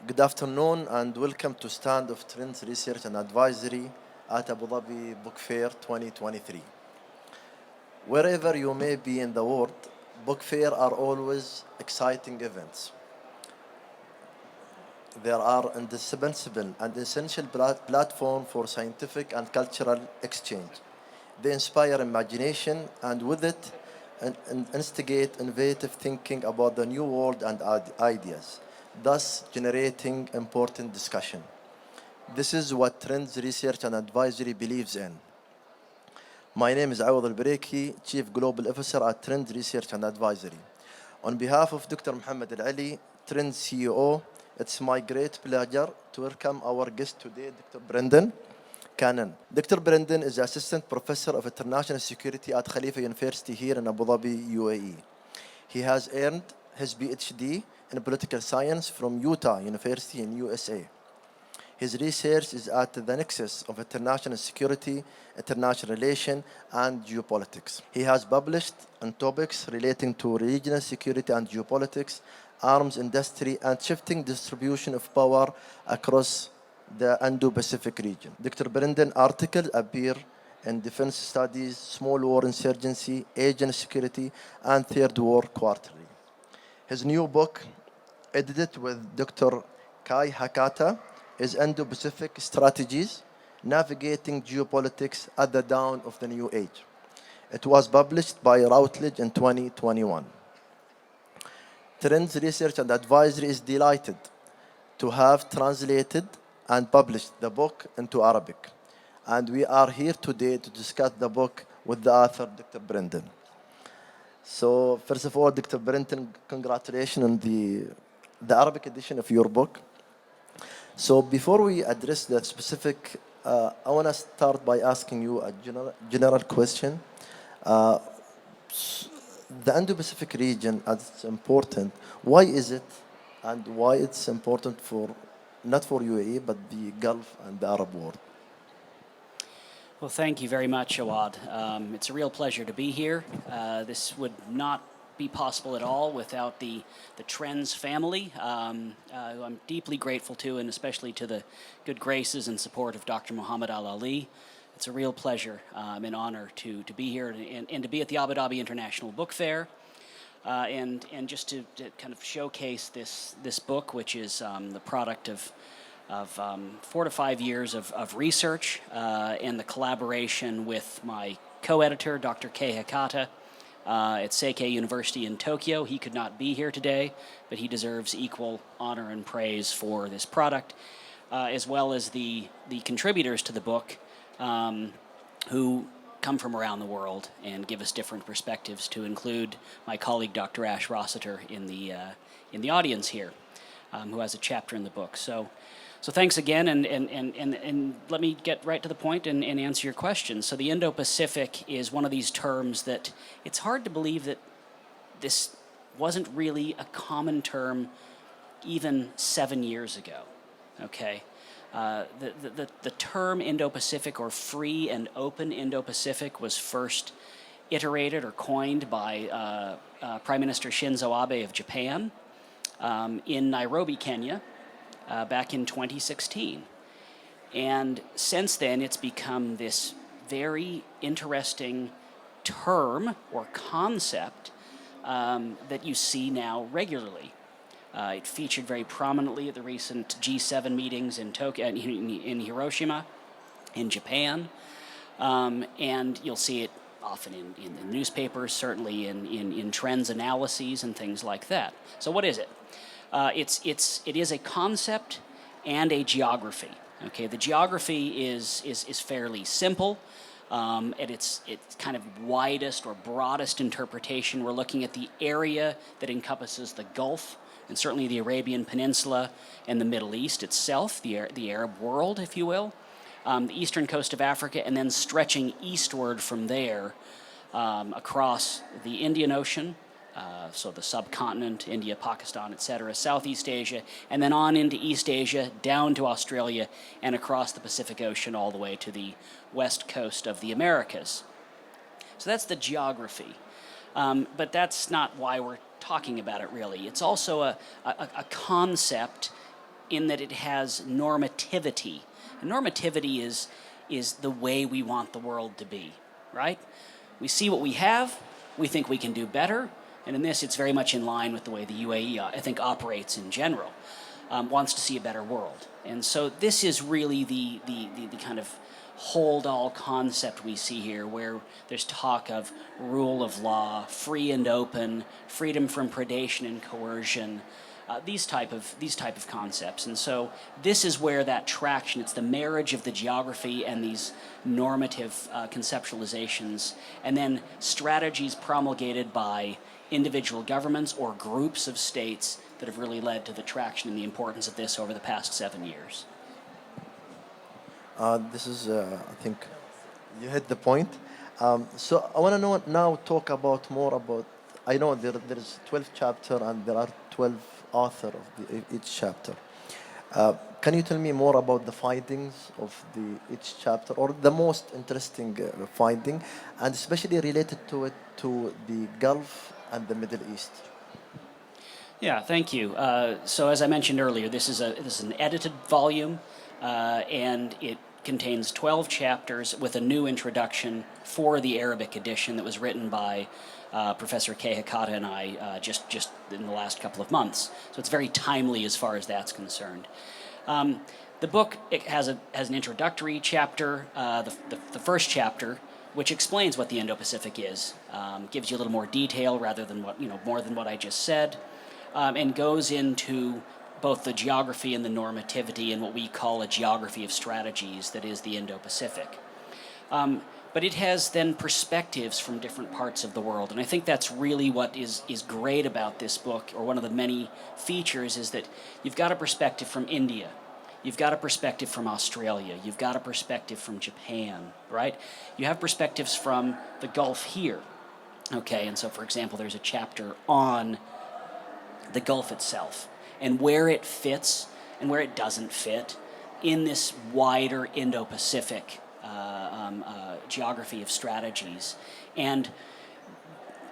Good afternoon and welcome to Stand of Trends Research and Advisory at Abu Dhabi Book Fair 2023. Wherever you may be in the world, book fair are always exciting events. They are indispensable and essential platform for scientific and cultural exchange. They inspire imagination and with it instigate innovative thinking about the new world and ideas, thus generating important discussion. This is what Trends Research and Advisory believes in. My name is Awad Al-Bareki, Chief Global Officer at Trends Research and Advisory. On behalf of Dr. Muhammad Al-Ali, Trends CEO, it's my great pleasure to welcome our guest today, Dr. Brendan Cannon. Dr. Brendan is Assistant Professor of International Security at Khalifa University here in Abu Dhabi, UAE. He has earned his PhD in Political Science from Utah University in USA. His research is at the nexus of international security, international relations, and geopolitics. He has published on topics relating to regional security and geopolitics, arms industry, and shifting distribution of power across the Indo-Pacific region. Dr. Brendan articles appear in Defense Studies, Small War Insurgency, Asian Security, and Third War Quarterly. His new book, edited with Dr. Kai Hakata, is Indo-Pacific Strategies, Navigating Geopolitics at the Dawn of the New Age. It was published by Routledge in 2021. Trends Research and Advisory is delighted to have translated and published the book into Arabic. And we are here today to discuss the book with the author, Dr. Brendan. So, first of all, Dr. Brendan, congratulations on the Arabic edition of your book. So, before we address the specific, I want to start by asking you a general question. Uh, the Indo-Pacific region, as it's important, why is it and why it's important for, not for UAE, but the Gulf and the Arab world? Well, thank you very much, Awad. It's a real pleasure to be here. This would not be possible at all without the Trends family, who I'm deeply grateful to, and especially to the good graces and support of Dr. Muhammad Al-Ali. It's a real pleasure and honor to be here and to be at the Abu Dhabi International Book Fair. And just to kind of showcase this book, which is the product of 4 to 5 years of research and the collaboration with my co-editor, Dr. Kei Hakata, at Seikei University in Tokyo. He could not be here today, but he deserves equal honor and praise for this product, as well as the contributors to the book who come from around the world and give us different perspectives, to include my colleague Dr. Ash Rossiter in the audience here, who has a chapter in the book. So thanks again, and let me get right to the point and answer your question. So the Indo-Pacific is one of these terms that it's hard to believe that this wasn't really a common term even 7 years ago, okay? The term Indo-Pacific, or free and open Indo-Pacific, was first iterated or coined by Prime Minister Shinzo Abe of Japan in Nairobi, Kenya, back in 2016. And since then, it's become this very interesting term or concept that you see now regularly. It featured very prominently at the recent G7 meetings in Tokyo, in Hiroshima, in Japan, and you'll see it often in the newspapers, certainly in trends analyses and things like that. So what is it? It is a concept and a geography. Okay, the geography is fairly simple. At its kind of widest or broadest interpretation, we're looking at the area that encompasses the Gulf, and certainly the Arabian Peninsula and the Middle East itself, the Arab world, if you will, the eastern coast of Africa, and then stretching eastward from there across the Indian Ocean, so the subcontinent, India, Pakistan, etc., Southeast Asia, and then on into East Asia, down to Australia, and across the Pacific Ocean all the way to the west coast of the Americas. So that's the geography. But that's not why we're talking about it, really. It's also a concept in that it has normativity. And normativity is the way we want the world to be, right? We see what we have, we think we can do better, and in this it's very much in line with the way the UAE, I think, operates in general, wants to see a better world. And so this is really the kind of hold-all concept we see here, where there's talk of rule of law, free and open, freedom from predation and coercion, these type of concepts. And so this is where that traction, it's the marriage of the geography and these normative conceptualizations, and then strategies promulgated by individual governments or groups of states that have really led to the traction and the importance of this over the past 7 years. This is, I think, you hit the point. So I want to know now. Talk about more about. I know there is 12 chapter and there are 12 author of each chapter. Can you tell me more about the findings of each chapter, or the most interesting finding, and especially related to the Gulf and the Middle East? Yeah, thank you. So as I mentioned earlier, this is an edited volume, and it contains 12 chapters with a new introduction for the Arabic edition that was written by Professor Kay Hakata and I just in the last couple of months. So it's very timely as far as that's concerned. The book, it has an introductory chapter, the first chapter, which explains what the Indo-Pacific is, gives you a little more detail rather than more than what I just said, and goes into both the geography and the normativity and what we call a geography of strategies that is the Indo-Pacific. But it has then perspectives from different parts of the world. And I think that's really what is great about this book, or one of the many features, is that you've got a perspective from India, you've got a perspective from Australia, you've got a perspective from Japan, right? You have perspectives from the Gulf here. Okay, and so for example, there's a chapter on the Gulf itself and where it fits and where it doesn't fit in this wider Indo-Pacific geography of strategies. And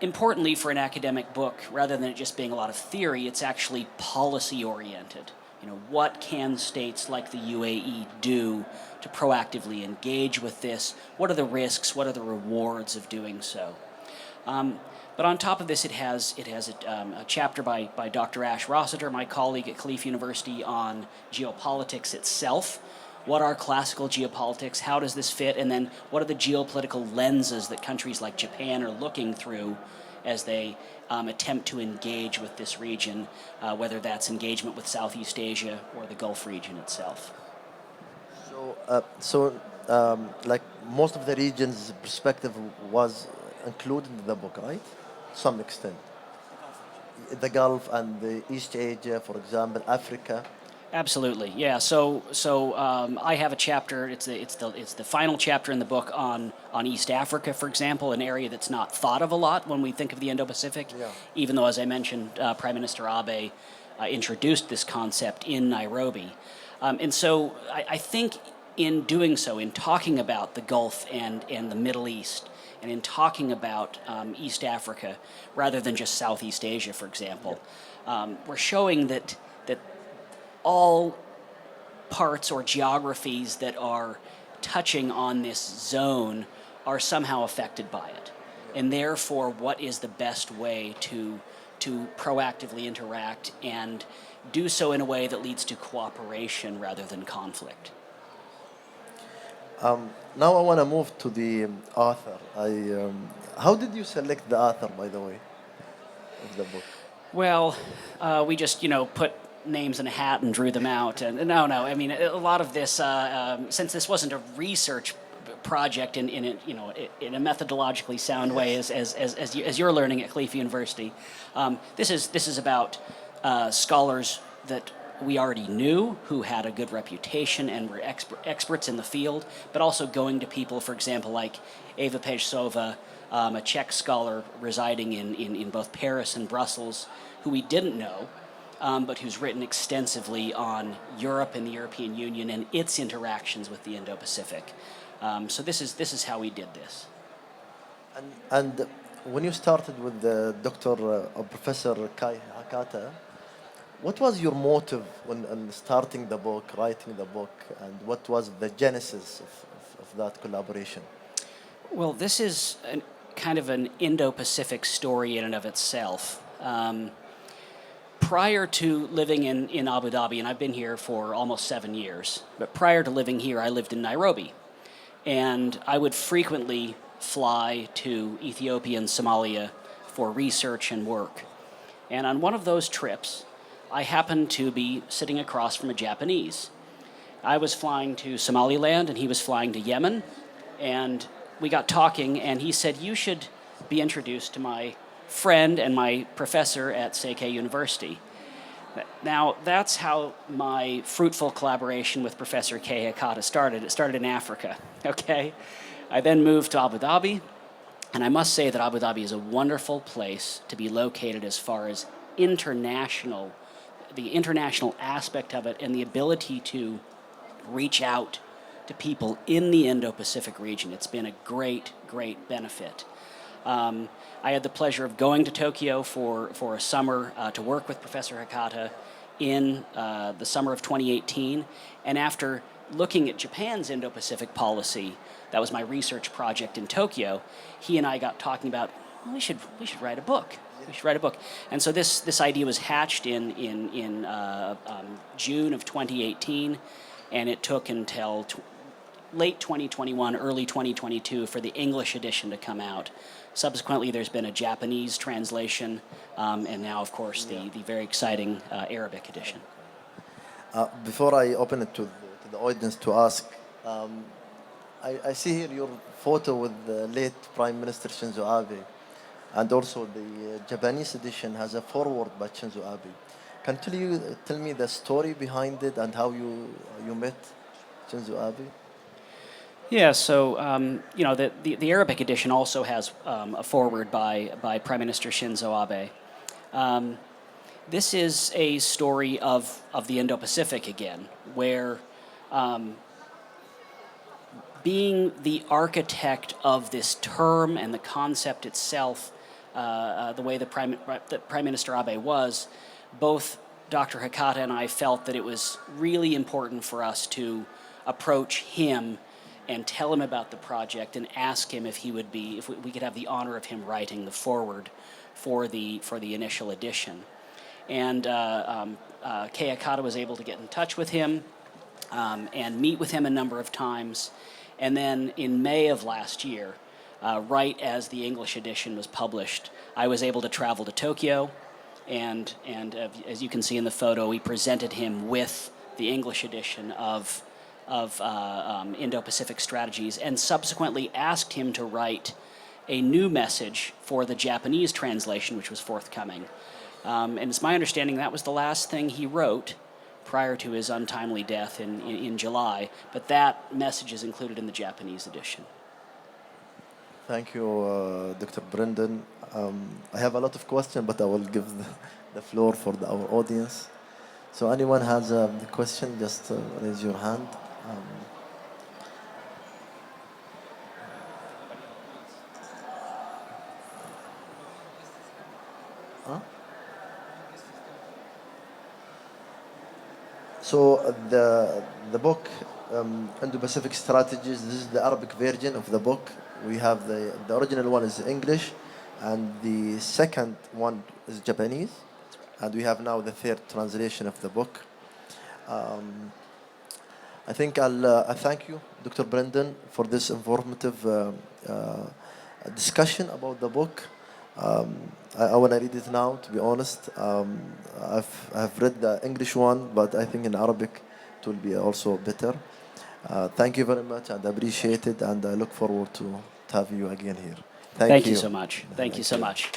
importantly, for an academic book, rather than it just being a lot of theory, it's actually policy oriented. What can states like the UAE do to proactively engage with this? What are the risks? What are the rewards of doing so? But on top of this, it has a chapter by Dr. Ash Rossiter, my colleague at Khalifa University, on geopolitics itself. What are classical geopolitics? How does this fit? And then what are the geopolitical lenses that countries like Japan are looking through as they attempt to engage with this region, whether that's engagement with Southeast Asia or the Gulf region itself? Like most of the region's perspective was included in the book, right? To some extent. The Gulf and the East Asia, for example, Africa. Absolutely, yeah. So I have a chapter. It's the final chapter in the book on East Africa, for example, an area that's not thought of a lot when we think of the Indo-Pacific. Yeah. Even though, as I mentioned, Prime Minister Abe introduced this concept in Nairobi, and so I think in doing so, in talking about the Gulf and the Middle East, and in talking about East Africa rather than just Southeast Asia, for example, we're showing that all parts or geographies that are touching on this zone are somehow affected by it. And therefore, what is the best way to proactively interact and do so in a way that leads to cooperation rather than conflict? Now I want to move to the author. How did you select the author, by the way, of the book? Well, we just, put names in a hat and drew them out. And no, I mean, a lot of this, since this wasn't a research project in a methodologically sound way, as you're learning at Khalifa University, this is about scholars that we already knew who had a good reputation and were experts in the field, but also going to people, for example, like Eva Pejsova, a Czech scholar residing in both Paris and Brussels, who we didn't know, but who's written extensively on Europe and the European Union and its interactions with the Indo-Pacific. So this is how we did this. And when you started with the Professor Kai Hakata, What was your motive when starting the book, writing the book, and what was the genesis of that collaboration? Well, this is kind of an Indo-Pacific story in and of itself. Prior to living in Abu Dhabi, and I've been here for almost 7 years, but prior to living here, I lived in Nairobi. And I would frequently fly to Ethiopia and Somalia for research and work. And on one of those trips, I happened to be sitting across from a Japanese. I was flying to Somaliland and he was flying to Yemen. And we got talking, and he said, "You should be introduced to my friend and my professor at Seikei University." Now, that's how my fruitful collaboration with Professor Kei Hakata started. It started in Africa, okay? I then moved to Abu Dhabi, and I must say that Abu Dhabi is a wonderful place to be located as far as the international aspect of it, and the ability to reach out to people in the Indo-Pacific region. It's been a great, great benefit. I had the pleasure of going to Tokyo for a summer to work with Professor Hakata in the summer of 2018. And after looking at Japan's Indo-Pacific policy, that was my research project in Tokyo, he and I got talking about, well, we should write a book. We should write a book. And so this idea was hatched in June of 2018, and it took until late 2021, early 2022 for the English edition to come out. Subsequently, there's been a Japanese translation, and now, of course, the very exciting Arabic edition. Before I open it to the audience to ask, I see here your photo with the late Prime Minister Shinzo Abe, and also the Japanese edition has a foreword by Shinzo Abe. Can tell me the story behind it and how you met Shinzo Abe? Yeah, so the Arabic edition also has a foreword by Prime Minister Shinzo Abe. This is a story of the Indo-Pacific again, where being the architect of this term and the concept itself, the way that Prime Minister Abe was, both Dr. Hakata and I felt that it was really important for us to approach him and tell him about the project and ask him if we could have the honor of him writing the foreword for the initial edition. And Kei Hakata was able to get in touch with him and meet with him a number of times. And then in May of last year, right as the English edition was published, I was able to travel to Tokyo, and as you can see in the photo, we presented him with the English edition of Indo-Pacific Strategies, and subsequently asked him to write a new message for the Japanese translation, which was forthcoming. And it's my understanding that was the last thing he wrote prior to his untimely death in July, but that message is included in the Japanese edition. Thank you, Dr. Brendan. I have a lot of questions, but I will give the floor for our audience. So anyone has a question, just raise your hand. So the book, Indo-Pacific Strategies, this is the Arabic version of the book. We have the original one is English, and the second one is Japanese, and we have now the third translation of the book. I think I thank you, Dr. Brendan, for this informative discussion about the book. I want to read it now, to be honest. I've read the English one, but I think in Arabic it will be also better. Thank you very much, and I appreciate it, and I look forward to have you again here. Thank you so much. Thank you so much.